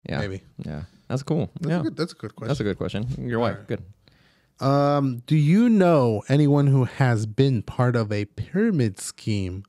Yeah. Maybe. Yeah. That's cool. That's a good question. That's a good question. Your wife. right. Good. Do you know anyone who has been part of a pyramid scheme?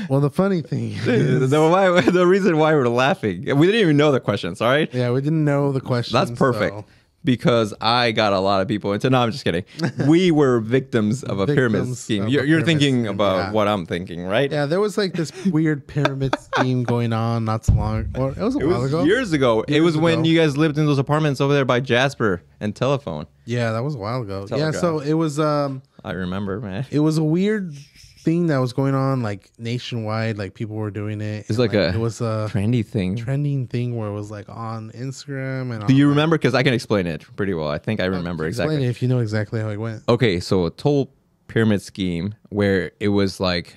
Well, the funny thing is, The reason why we're laughing, we didn't even know the questions, all right? yeah, we didn't know the question. That's perfect. Because I got a lot of people into. No, I'm just kidding. We were victims of a pyramid Victims scheme. of a You're pyramid thinking scheme, about yeah. what I'm thinking, right? Yeah, there was like this weird pyramid scheme going on not so long. Well, it was a It while was ago. years ago. It was when ago. you guys lived in those apartments over there by Jasper and Telephone. Yeah, that was a while ago. Telegraph. Yeah, so it was I remember, man. a weird thing that was going on like nationwide. Like people were doing it. It's and, like a it was a trendy thing. trending thing where it was like on Instagram and. Do you remember? Because I can explain it pretty well. I think I remember Explain exactly. it if you know exactly how it went. Okay, so a total pyramid scheme where it was like,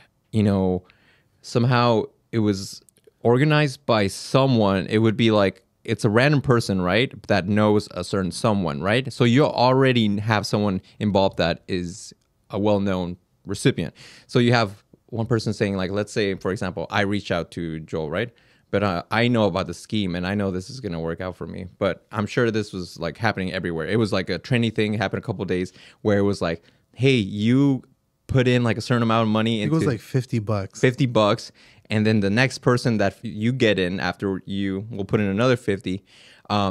somehow it was organized by someone. It would be like, it's a random person, right? That knows a certain someone, right? So you already have someone involved that is a well-known recipient. So you have one person saying, like, let's say, for example, I reach out to Joel, right? But I know about the scheme and I know this is going to work out for me. But I'm sure this was like happening everywhere. It was like a trendy thing. It happened a couple of days where it was like, hey, you put in like a certain amount of money into It was like $50. $50, and then the next person that you get in after you will put in another 50.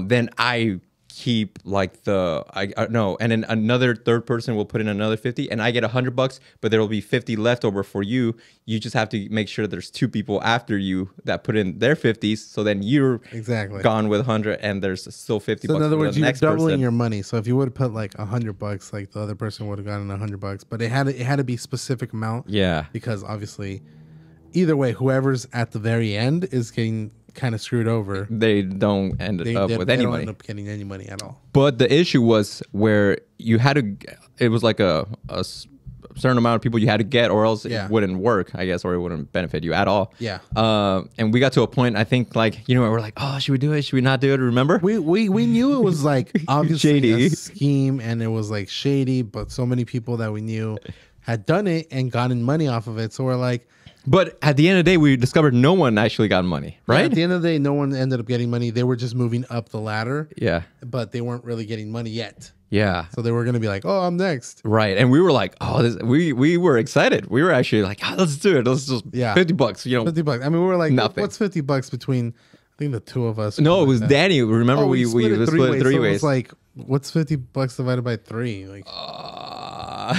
Then I keep like no, and then another third person will put in another 50, and I get $100, but there will be 50 left over for you. You just have to make sure there's 2 people after you that put in their 50s, so then you're Exactly. gone with 100, and there's still 50 So bucks in other for words, the you're next doubling person. your money. So if you would have put like $100, like the other person would have gotten $100, but it had to be specific amount. Yeah. Because obviously, either way, whoever's at the very end is getting kind of screwed over. They don't end up with any don't money. end up getting any money at all. But the issue was where you had to, it was like a certain amount of people you had to get, or else Yeah. it wouldn't work, I guess, or it wouldn't benefit you at all. Yeah. And we got to a point, I think, like, we're like, oh, should we do it? Should we not do it? Remember? We knew it was like obviously Shady. a scheme and it was like shady, but so many people that we knew had done it and gotten money off of it. So we're like, But at the end of the day, we discovered no one actually got money, yeah, right? at the end of the day, no one ended up getting money. They were just moving up the ladder, Yeah. but they weren't really getting money yet. Yeah. So they were going to be like, oh, I'm next. Right. And we were like, oh, we were excited. We were actually like, oh, let's do it. Let's just Yeah. $50, $50. I mean, we were like, Nothing. what's $50 between, I think the two of us. No, it was that. Danny. Remember, we split it three So it ways. was like, what's $50 divided by 3? Like, Uh,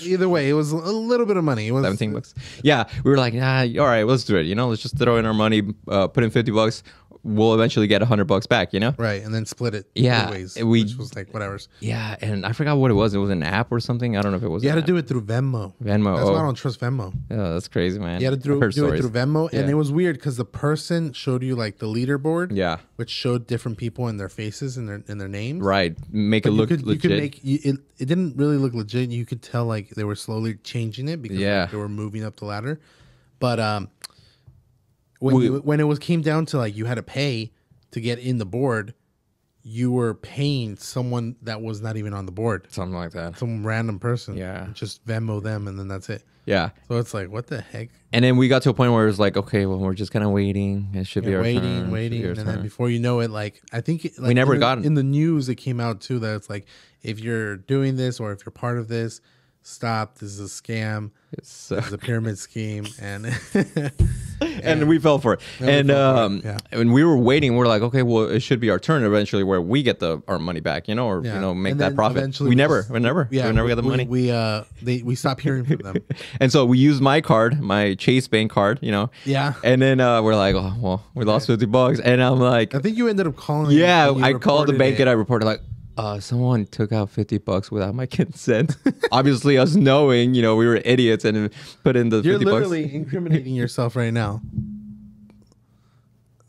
either way, it was a little bit of money. It was $17. Yeah, we were like, nah, all right, let's do it. Let's just throw in our money, put in $50. We'll eventually get $100 back. Right, and then split it. Yeah, two ways, we- which was like whatever's. Yeah, and I forgot what it was. It was an app or something. I don't know if it was. You an had to app. do it through Venmo. Venmo. That's why I Oh, don't trust Venmo. yeah, that's crazy, man. You had to do I've heard it stories. through Venmo, and Yeah. it was weird because the person showed you like the leaderboard, Yeah, which showed different people and their faces and their names. right. Make it But look you legit. could make it didn't really look legit. You could tell like they were slowly changing it because Yeah. like, they were moving up the ladder. But when it came down to like you had to pay to get in the board, you were paying someone that was not even on the board, Something like that. some random person. Yeah. Just Venmo them and then that's it. Yeah. So it's like, what the heck? And then we got to a point where it was like, okay, well, we're just kind of waiting. It should be our turn. It should Waiting, be our and then turn. before you know it, like I think like, We never in the, got it. in the news. It came out too that it's like if you're doing this or if you're part of this, stop. This is a scam. It's, This is a pyramid scheme, and and we fell for it. And we And fell for it, yeah. and we were waiting. We're like, okay, well, it should be our turn eventually, where we get our money back, or Yeah. make And that then profit. eventually We we never just- got the money. We stopped hearing from them. And so we used my card, my Chase Bank card, Yeah. And then we're like, oh, well, we lost $50, and I'm like, I think you ended up calling. yeah, and you I called the reported bank it. and I reported like, someone took out $50 without my consent. Obviously, us knowing, we were idiots and put in the You're $50. literally incriminating yourself right now.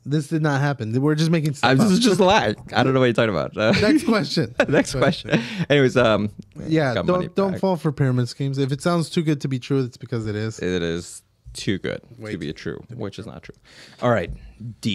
This did not happen. We're just making stuff This up. is just a lie. I don't know what you're talking about. Next question. Next question. Anyways, Yeah, got money don't back. fall for pyramid schemes. If it sounds too good to be true, it's because it is. It is too good Way to be too true, which is not true. All right, D.